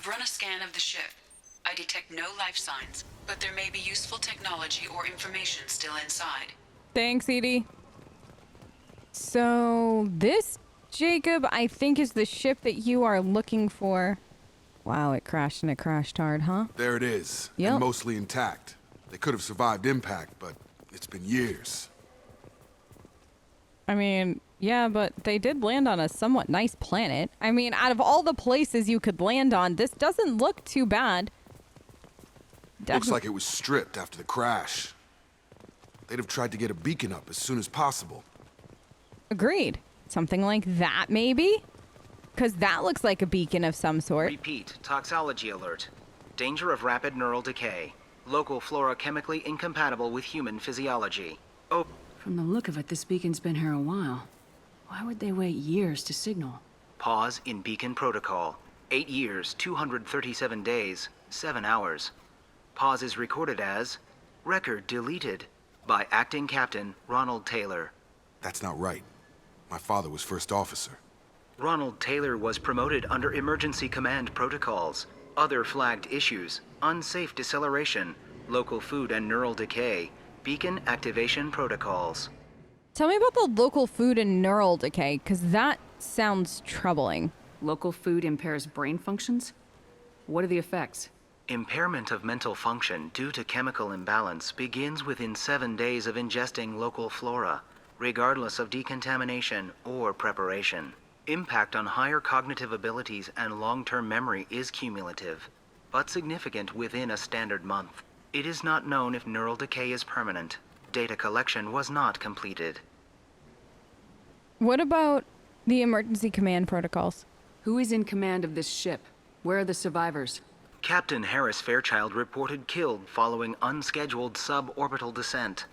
I've run a scan of the ship. I detect no life signs, but there may be useful technology or information still inside. Thanks, Edie. So, this, Jacob, I think is the ship that you are looking for. Wow, it crashed and it crashed hard, huh? There it is, Yep. and mostly intact. They could have survived impact, but it's been years. I mean, yeah, but they did land on a somewhat nice planet. I mean, out of all the places you could land on, this doesn't look too bad. Looks like it was stripped after the crash. They'd have tried to get a beacon up as soon as possible. Agreed. Something like that, maybe? Because that looks like a beacon of some sort. Repeat, toxology alert. Danger of rapid neural decay. Local flora chemically incompatible with human physiology. Oh. From the look of it, this beacon's been here a while. Why would they wait years to signal? Pause in beacon protocol. 8 years, 237 days, 7 hours. Pause is recorded as record deleted by Acting Captain Ronald Taylor. That's not right. My father was first officer. Ronald Taylor was promoted under emergency command protocols. Other flagged issues: unsafe deceleration, local food and neural decay, beacon activation protocols. Tell me about the local food and neural decay, because that sounds troubling. Local food impairs brain functions? What are the effects? Impairment of mental function due to chemical imbalance begins within 7 days of ingesting local flora, regardless of decontamination or preparation. Impact on higher cognitive abilities and long-term memory is cumulative, but significant within a standard month. It is not known if neural decay is permanent. Data collection was not completed. What about the emergency command protocols? Who is in command of this ship? Where are the survivors? Captain Harris Fairchild reported killed following unscheduled suborbital descent.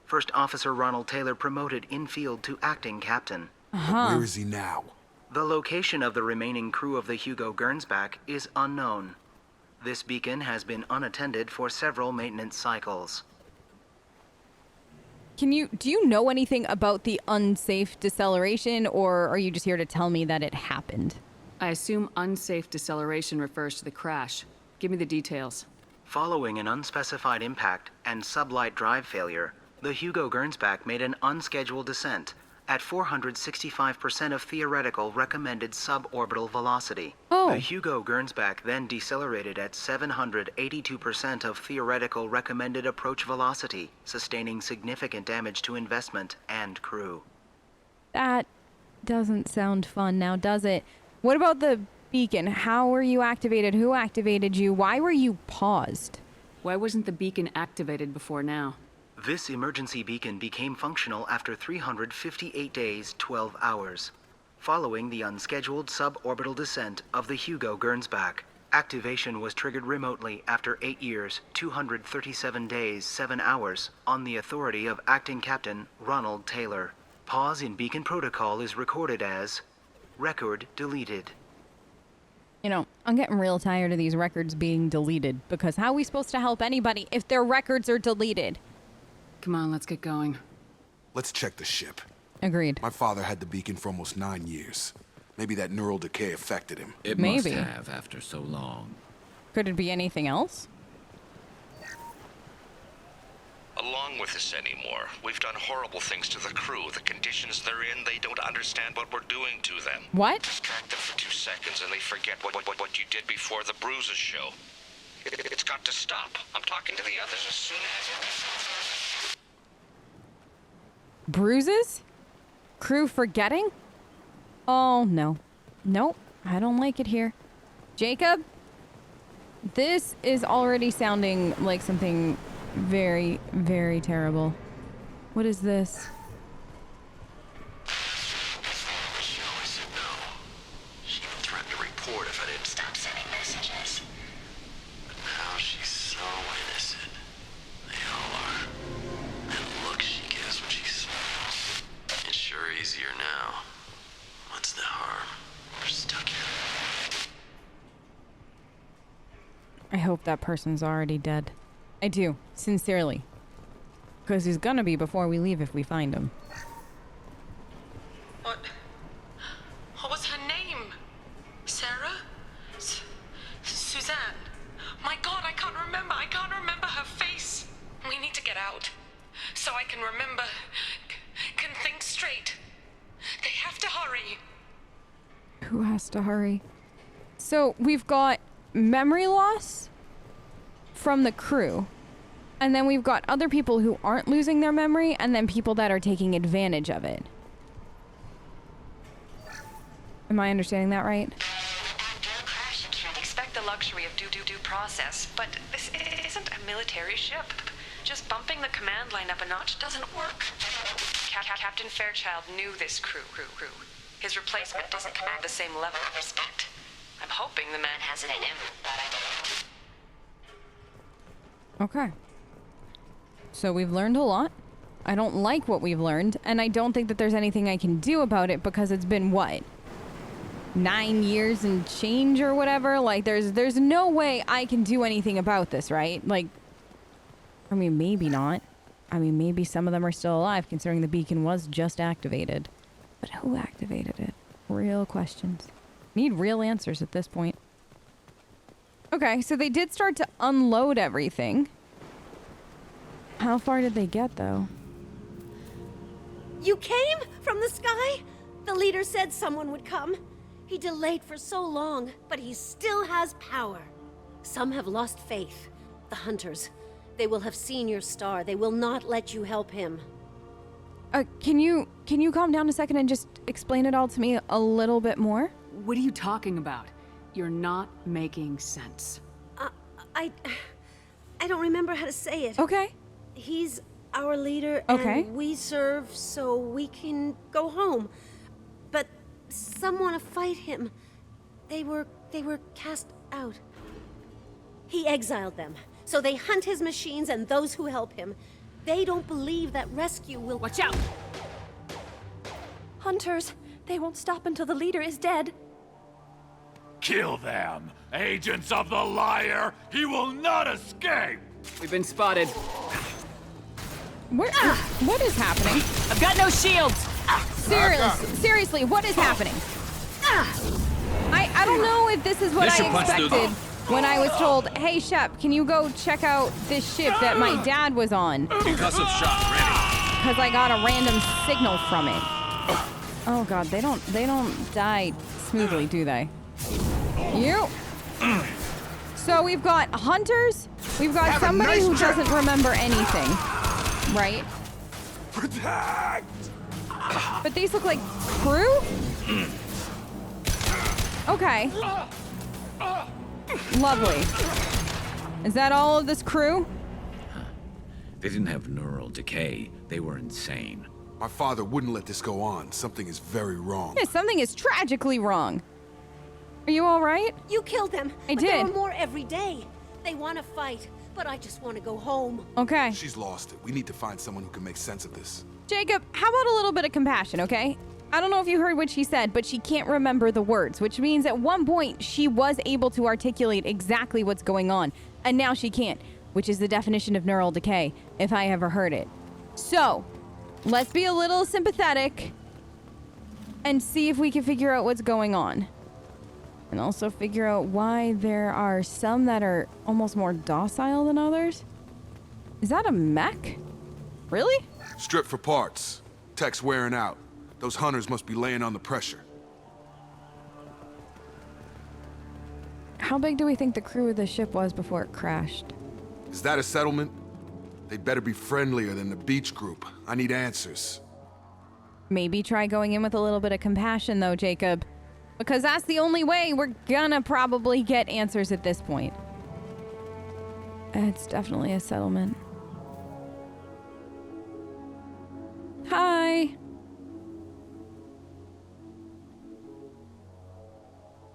First Officer Ronald Taylor promoted in-field to acting captain. Where is he now? The location of the remaining crew of the Hugo Gernsback is unknown. This beacon has been unattended for several maintenance cycles. Do you know anything about the unsafe deceleration, or are you just here to tell me that it happened? I assume unsafe deceleration refers to the crash. Give me the details. Following an unspecified impact and sublight drive failure, the Hugo Gernsback made an unscheduled descent at 465% of theoretical recommended suborbital velocity. Oh. The Hugo Gernsback then decelerated at 782% of theoretical recommended approach velocity, sustaining significant damage to investment and crew. That doesn't sound fun now, does it? What about the beacon? How were you activated? Who activated you? Why were you paused? Why wasn't the beacon activated before now? This emergency beacon became functional after 358 days, 12 hours, following the unscheduled suborbital descent of the Hugo Gernsback. Activation was triggered remotely after 8 years, 237 days, 7 hours, on the authority of Acting Captain Ronald Taylor. Pause in beacon protocol is recorded as record deleted. You know, I'm getting real tired of these records being deleted, because how are we supposed to help anybody if their records are deleted? Come on, let's get going. Let's check the ship. Agreed. My father had the beacon for almost 9 years. Maybe that neural decay affected him. It Maybe. must have after so long. Could it be anything else? Along with this anymore. We've done horrible things to the crew. The conditions they're in, they don't understand what we're doing to them. What? Distract them for 2 seconds and they forget what you did before the bruises show. It's got to stop. I'm talking to the others as soon as... Bruises? Crew forgetting? Oh, no. Nope. I don't like it here. Jacob? This is already sounding like something very, very terrible. What is this? She always said no. She even threatened to report if I didn't stop sending messages. But now she's so innocent. They all are. And the look she gives when she smiles. It's sure easier now. What's the harm? We're stuck here. I hope that person's already dead. I do, sincerely. Because he's gonna be before we leave if we find him. What was her name? Sarah? so I can remember, can think straight. They have to hurry. Who has to hurry? So we've got memory loss from the crew. And then we've got other people who aren't losing their memory, and then people that are taking advantage of it. Am I understanding that right? Expect the luxury of due process, but this isn't a military ship. Just bumping the command line up a notch doesn't work. Captain Fairchild knew this crew. His replacement doesn't command the same level of respect. I'm hoping the man has it in him, but I don't. Okay. So we've learned a lot. I don't like what we've learned, and I don't think that there's anything I can do about it because it's been, what, 9 years and change or whatever? Like, there's no way I can do anything about this, right? Like, I mean, maybe not. I mean, maybe some of them are still alive, considering the beacon was just activated. But who activated it? Real questions. Need real answers at this point. Okay, so they did start to unload everything. How far did they get, though? You came from the sky? The leader said someone would come. He delayed for so long, but he still has power. Some have lost faith. The hunters. They will have seen your star. They will not let you help him. Can you calm down a second and just explain it all to me a little bit more? What are you talking about? You're not making sense. I don't remember how to say it. Okay. He's our leader, Okay. and we serve so we can go home. But some want to fight him. They were cast out. He exiled them, so they hunt his machines and those who help him. They don't believe that rescue will... Watch out! Hunters, they won't stop until the leader is dead. Kill them! Agents of the liar! He will not escape! We've been spotted. What is happening? I've got no shields! Seriously, what is happening? I don't know if this is what I expected when I was told, hey Shep, can you go check out this ship that my dad was on? Concussive shot ready. Because I got a random signal from it. Oh god, they don't die smoothly, do they? You. So we've got hunters. We've got somebody who doesn't remember anything, right? Protect! But these look like crew? Okay. Lovely. Is that all of this crew? They didn't have neural decay. They were insane. My father wouldn't let this go on. Something is very wrong. Yeah, something is tragically wrong. Are you all right? You killed them. I but there did. are more every day. They want to fight, but I just want to go home. Okay. She's lost it. We need to find someone who can make sense of this. Jacob, how about a little bit of compassion, okay? I don't know if you heard what she said, but she can't remember the words, which means at one point she was able to articulate exactly what's going on, and now she can't, which is the definition of neural decay, if I ever heard it. So, let's be a little sympathetic and see if we can figure out what's going on. And also figure out why there are some that are almost more docile than others. Is that a mech? Really? Stripped for parts. Tech's wearing out. Those hunters must be laying on the pressure. How big do we think the crew of the ship was before it crashed? Is that a settlement? They'd better be friendlier than the beach group. I need answers. Maybe try going in with a little bit of compassion, though, Jacob. Because that's the only way we're gonna probably get answers at this point. It's definitely a settlement. Hi.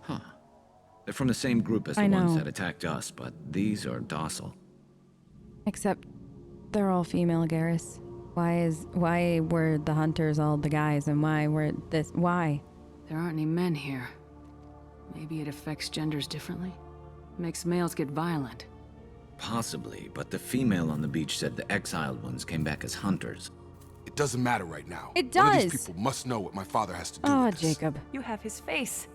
Huh. They're from the same group as the I ones know. that attacked us, but these are docile. Except they're all female, Garrus. Why were the hunters all the guys and why were why? There aren't any men here. Maybe it affects genders differently? Makes males get violent. Possibly, but the female on the beach said the exiled ones came back as hunters. It doesn't matter right now. It One of does. these people must know what my father has to do Oh, with this. Jacob. You have his face.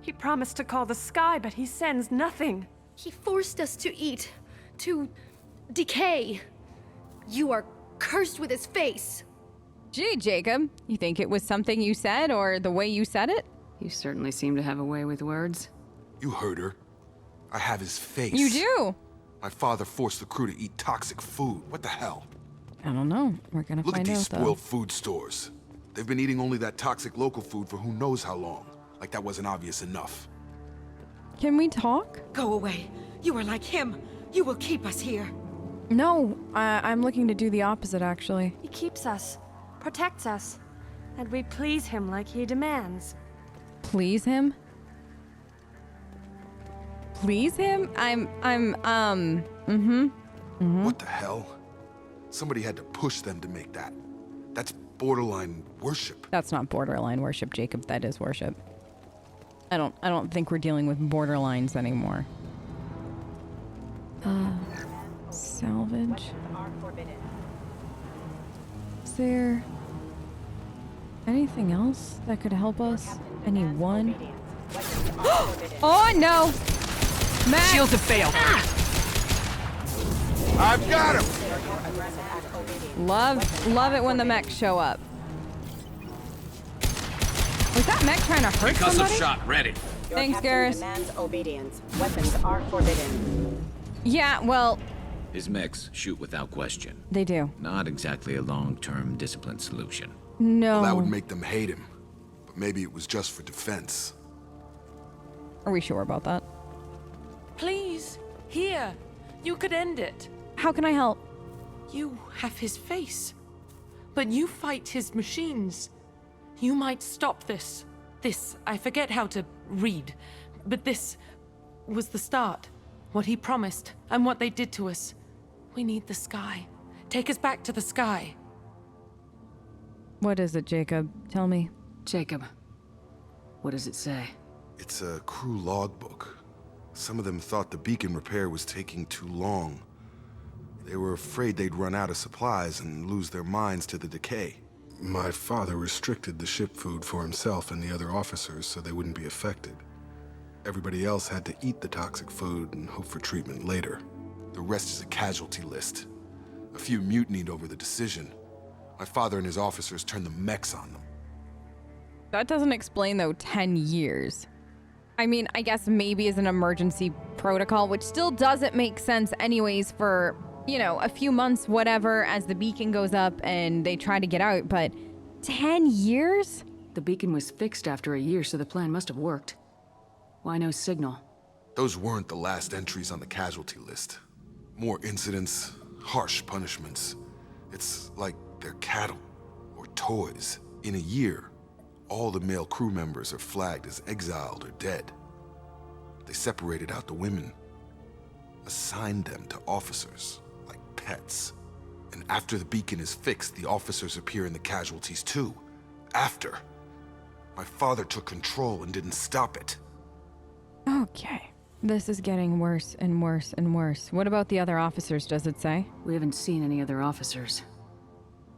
He promised to call the sky, but he sends nothing. He forced us to eat, to decay. You are cursed with his face. Gee, Jacob, you think it was something you said or the way you said it? You certainly seem to have a way with words. You heard her. I have his face. You do? My father forced the crew to eat toxic food. What the hell? I don't know. We're gonna Look at find these out, though. spoiled food stores. They've been eating only that toxic local food for who knows how long. Like that wasn't obvious enough. Can we talk? Go away. You are like him. You will keep us here. No, I'm looking to do the opposite, actually. He keeps us, protects us, and we please him like he demands. Please him? Please him? What the hell? Somebody had to push them to make that. That's borderline worship. That's not borderline worship, Jacob. That is worship. I don't think we're dealing with borderlines anymore. Salvage. Is there anything else that could help us? Anyone? Oh no! Matt! Shields have failed. I've got him! Love it when the mechs show up. Was that mech trying to hurt somebody? Shot ready. Thanks, Garrus. Demands obedience. Weapons are forbidden. Yeah, well, His mechs shoot without question. they do. Not exactly a long-term discipline solution. No. Well, that would make them hate him. But maybe it was just for defense. Are we sure about that? Please, here. You could end it. How can I help? You have his face. But you fight his machines. You might stop this. This, I forget how to read. But this was the start. What he promised, and what they did to us. We need the sky. Take us back to the sky. What is it, Jacob? Tell me. Jacob, what does it say? It's a crew logbook. Some of them thought the beacon repair was taking too long. They were afraid they'd run out of supplies and lose their minds to the decay. My father restricted the ship food for himself and the other officers so they wouldn't be affected. Everybody else had to eat the toxic food and hope for treatment later. The rest is a casualty list. A few mutinied over the decision. My father and his officers turned the mechs on them. That doesn't explain, though, 10 years. I mean, I guess maybe as an emergency protocol, which still doesn't make sense anyways for, you know, a few months, whatever, as the beacon goes up and they try to get out, but 10 years? The beacon was fixed after a year, so the plan must have worked. Why no signal? Those weren't the last entries on the casualty list. More incidents, harsh punishments. It's like they're cattle or toys. In a year, all the male crew members are flagged as exiled or dead. They separated out the women, assigned them to officers like pets. And after the beacon is fixed, the officers appear in the casualties too. After. My father took control and didn't stop it. Okay. This is getting worse and worse and worse. What about the other officers, does it say? We haven't seen any other officers.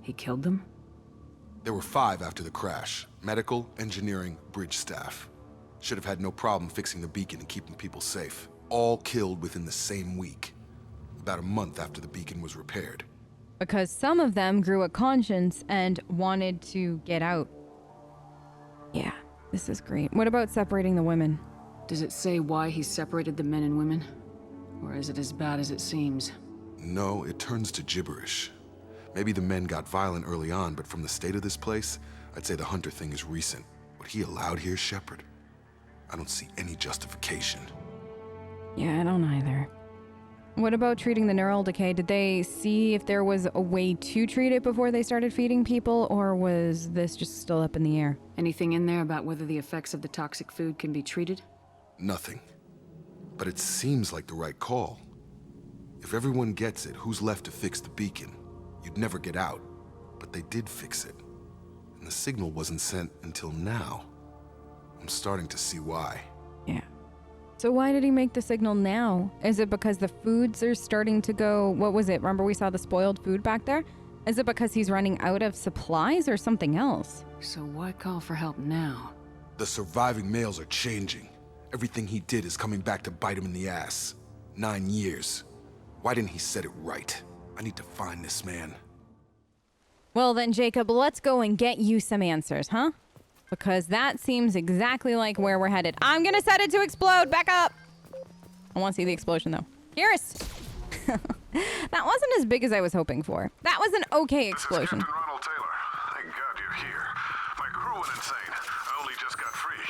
He killed them? There were 5 after the crash. Medical, engineering, bridge staff. Should have had no problem fixing the beacon and keeping people safe. All killed within the same week. About a month after the beacon was repaired. Because some of them grew a conscience and wanted to get out. Yeah, this is great. What about separating the women? Does it say why he separated the men and women? Or is it as bad as it seems? No, it turns to gibberish. Maybe the men got violent early on, but from the state of this place, I'd say the Hunter thing is recent. What he allowed here, Shepard, I don't see any justification. Yeah, I don't either. What about treating the neural decay? Did they see if there was a way to treat it before they started feeding people, or was this just still up in the air? Anything in there about whether the effects of the toxic food can be treated? Nothing. But it seems like the right call. If everyone gets it, who's left to fix the beacon? You'd never get out. But they did fix it. And the signal wasn't sent until now. I'm starting to see why. Yeah. So why did he make the signal now? Is it because the foods are starting to go... What was it? Remember we saw the spoiled food back there? Is it because he's running out of supplies or something else? So why call for help now? The surviving males are changing. Everything he did is coming back to bite him in the ass. 9 years. Why didn't he set it right? I need to find this man. Well then, Jacob, let's go and get you some answers, huh? Because that seems exactly like where we're headed. I'm gonna set it to explode. Back up. I want to see the explosion, though. Garrus! That wasn't as big as I was hoping for. That was an okay explosion. Captain Ronald Taylor. Thank God you're here. My crew went insane. I only just got free.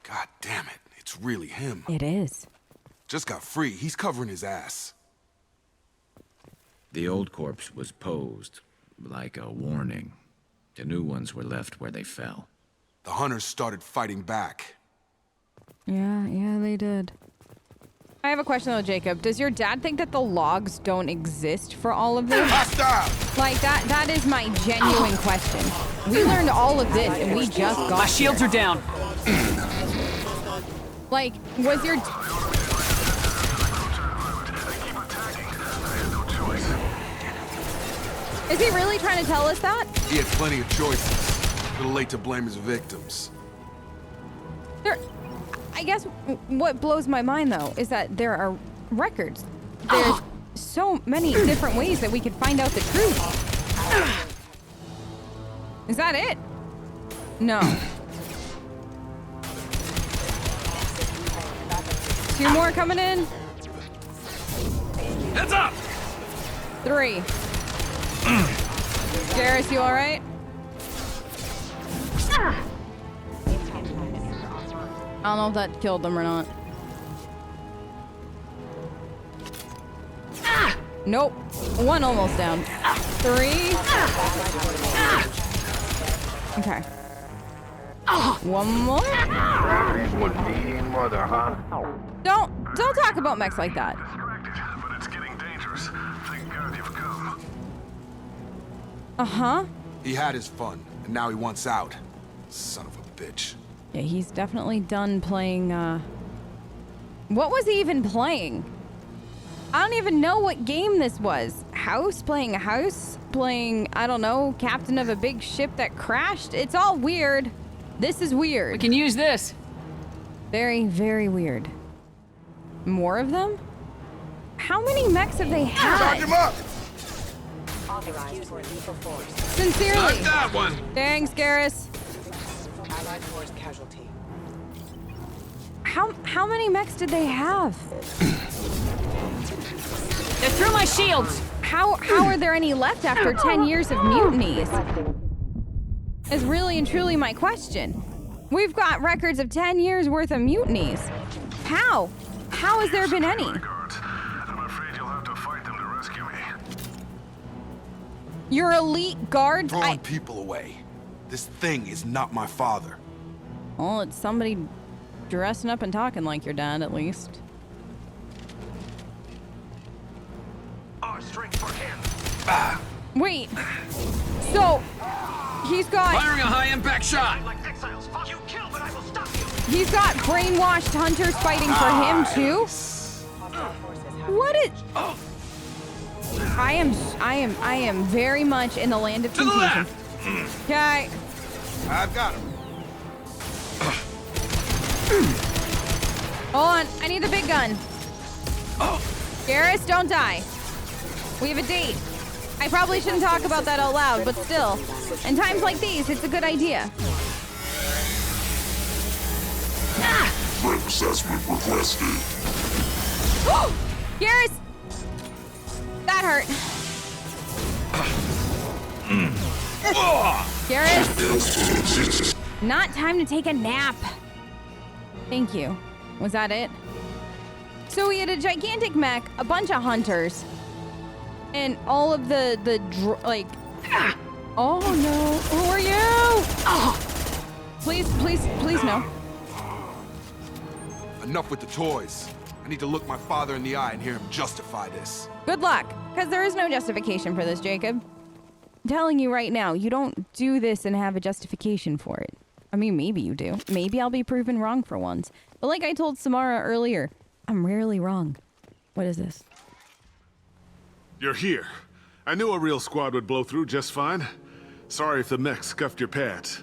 God damn it. It's really him. It is. Just got free. He's covering his ass. The old corpse was posed like a warning. The new ones were left where they fell. The hunters started fighting back. Yeah, they did. I have a question though, Jacob. Does your dad think that the logs don't exist for all of this? Like, that is my genuine question. We learned all of this and we just got My shields here. are down. Like, was your... Is he really trying to tell us that? He had plenty of choices. A little late to blame his victims. I guess what blows my mind, though, is that there are records. There's so many different ways that we could find out the truth. Is that it? No. 2 more coming in. Heads up! 3. Garrus, you all right? I don't know if that killed them or not. Nope. 1 almost down. 3. Okay. 1 more. Don't talk about mechs like that. But it's getting dangerous. Thank God you've come. Uh-huh. He had his fun, and now he wants out. Son of a bitch. Yeah, he's definitely done playing, What was he even playing? I don't even know what game this was. Playing a house? Playing, I don't know, captain of a big ship that crashed? It's all weird. This is weird. We can use this. Very, very weird. More of them? How many mechs have they had? Charge him up! Authorized for lethal force. Sincerely. Not that one! Thanks, Garrus. Allied force casualty. How many mechs did they have? They're through my shields. How are there any left after 10 years of mutinies? Is really and truly my question. We've got records of 10 years worth of mutinies. How? How has there been any? I'm afraid you'll have to fight them to rescue me. Your elite guards? Throwing people away. This thing is not my father. Well, it's somebody dressing up and talking like your dad, at least. Our strength for him. Wait. So, he's got... Firing a high-impact shot! Like exiles, you kill, but I will stop you. He's got brainwashed hunters fighting for him, too? What is... I am very much in the land of confusion. Okay. I've got him. Hold on, I need the big gun. Garrus, don't die. We have a date. I probably shouldn't talk about that out loud, but still. In times like these, it's a good idea. Threat assessment requested. Garrus! That hurt. Garrus? Not time to take a nap. Thank you. Was that it? So we had a gigantic mech, a bunch of hunters, and all of like... Oh no, who are you? Please no. Enough with the toys. I need to look my father in the eye and hear him justify this. Good luck, because there is no justification for this, Jacob. I'm telling you right now, you don't do this and have a justification for it. I mean, maybe you do. Maybe I'll be proven wrong for once. But like I told Samara earlier, I'm rarely wrong. What is this? You're here. I knew a real squad would blow through just fine. Sorry if the mech scuffed your pads.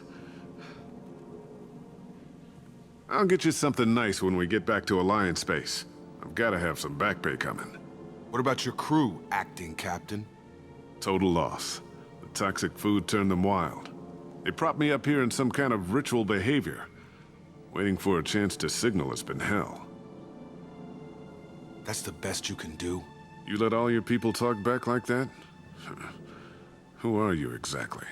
I'll get you something nice when we get back to Alliance space. I've got to have some back pay coming. What about your crew, acting captain? Total loss. The toxic food turned them wild. They propped me up here in some kind of ritual behavior. Waiting for a chance to signal has been hell. That's the best you can do? You let all your people talk back like that? Who are you exactly?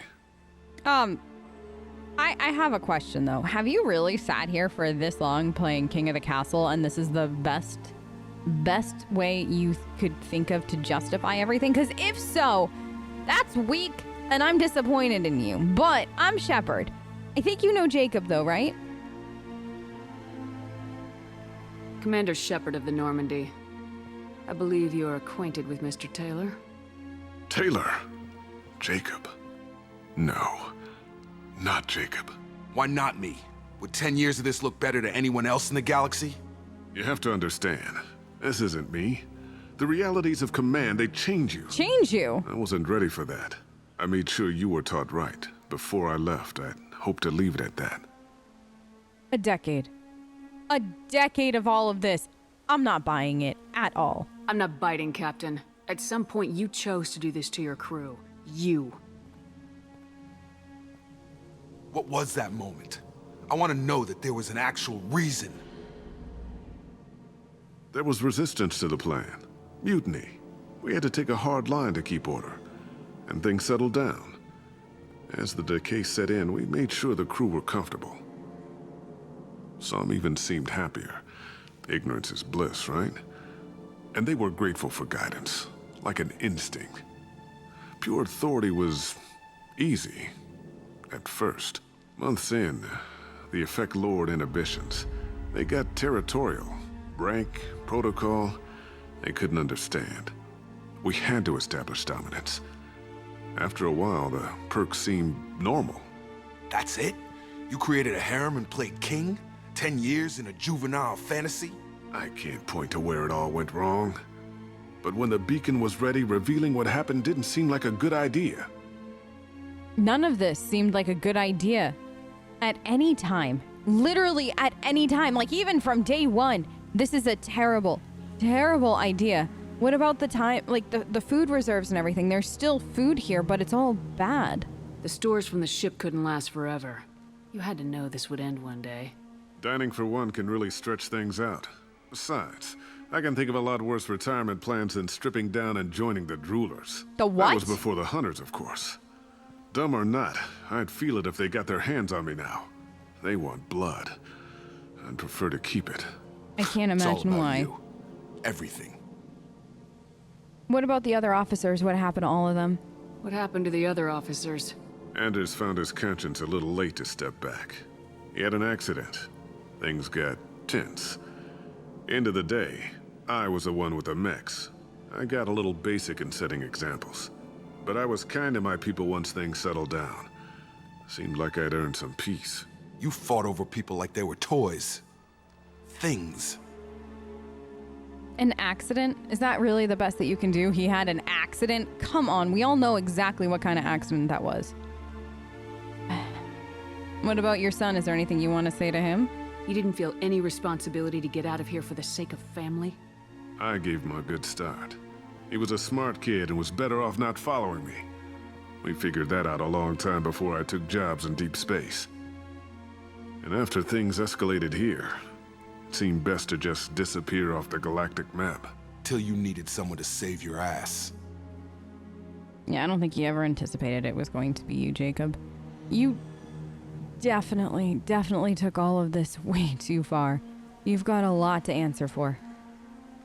I have a question though. Have you really sat here for this long playing King of the Castle and this is the best way you could think of to justify everything? Because if so, that's weak and I'm disappointed in you. But I'm Shepard. I think you know Jacob though, right? Commander Shepard of the Normandy. I believe you're acquainted with Mr. Taylor. Taylor? Jacob? No. Not Jacob. Why not me? Would 10 years of this look better to anyone else in the galaxy? You have to understand, this isn't me. The realities of command, they change you. Change you? I wasn't ready for that. I made sure you were taught right. Before I left, I hoped to leave it at that. A decade. A decade of all of this. I'm not buying it at all. I'm not biting, Captain. At some point, you chose to do this to your crew. You. What was that moment? I want to know that there was an actual reason. There was resistance to the plan. Mutiny. We had to take a hard line to keep order. And things settled down. As the decay set in, we made sure the crew were comfortable. Some even seemed happier. Ignorance is bliss, right? And they were grateful for guidance, like an instinct. Pure authority was easy, at first. Months in, the effect lowered inhibitions. They got territorial. Rank, protocol, they couldn't understand. We had to establish dominance. After a while, the perks seemed normal. That's it? You created a harem and played king? 10 years in a juvenile fantasy? I can't point to where it all went wrong. But when the beacon was ready, revealing what happened didn't seem like a good idea. None of this seemed like a good idea. At any time. Literally at any time. Like even from day one. This is a terrible, terrible idea. What about the time, like the food reserves and everything? There's still food here, but it's all bad. The stores from the ship couldn't last forever. You had to know this would end one day. Dining for one can really stretch things out. Besides, I can think of a lot worse retirement plans than stripping down and joining the droolers. The what? That was before the hunters, of course. Dumb or not, I'd feel it if they got their hands on me now. They want blood. I'd prefer to keep it. I can't imagine why. You. Everything. What about the other officers? What happened to all of them? What happened to the other officers? Anders found his conscience a little late to step back. He had an accident. Things got tense. End of the day, I was the one with the mechs. I got a little basic in setting examples. But I was kind to my people once things settled down. Seemed like I'd earned some peace. You fought over people like they were toys. Things. An accident? Is that really the best that you can do? He had an accident? Come on, we all know exactly what kind of accident that was. What about your son? Is there anything you want to say to him? You didn't feel any responsibility to get out of here for the sake of family? I gave him a good start. He was a smart kid and was better off not following me. We figured that out a long time before I took jobs in deep space. And after things escalated here, it seemed best to just disappear off the galactic map. Till you needed someone to save your ass. Yeah, I don't think he ever anticipated it was going to be you, Jacob. You definitely took all of this way too far. You've got a lot to answer for.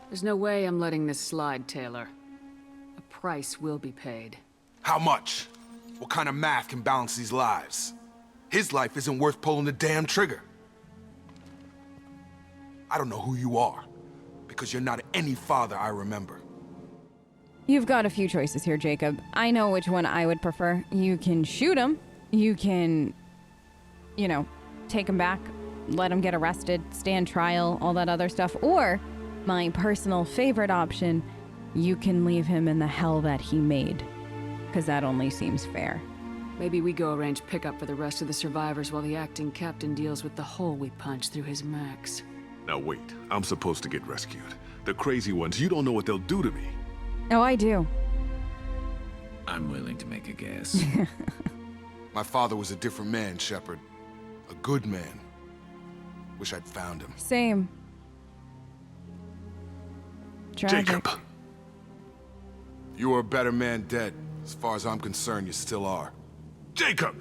There's no way I'm letting this slide, Taylor. A price will be paid. How much? What kind of math can balance these lives? His life isn't worth pulling the damn trigger. I don't know who you are, because you're not any father I remember. You've got a few choices here, Jacob. I know which one I would prefer. You can shoot him. You can, you know, take him back, let him get arrested, stand trial, all that other stuff. Or, my personal favorite option, you can leave him in the hell that he made. Because that only seems fair. Maybe we go arrange pickup for the rest of the survivors while the acting captain deals with the hole we punched through his max. Now wait, I'm supposed to get rescued. The crazy ones, you don't know what they'll do to me. Oh, I do. I'm willing to make a guess. My father was a different man, Shepard. A good man. Wish I'd found him. Same. Tragic. Jacob. You were a better man dead. As far as I'm concerned, you still are. Jacob!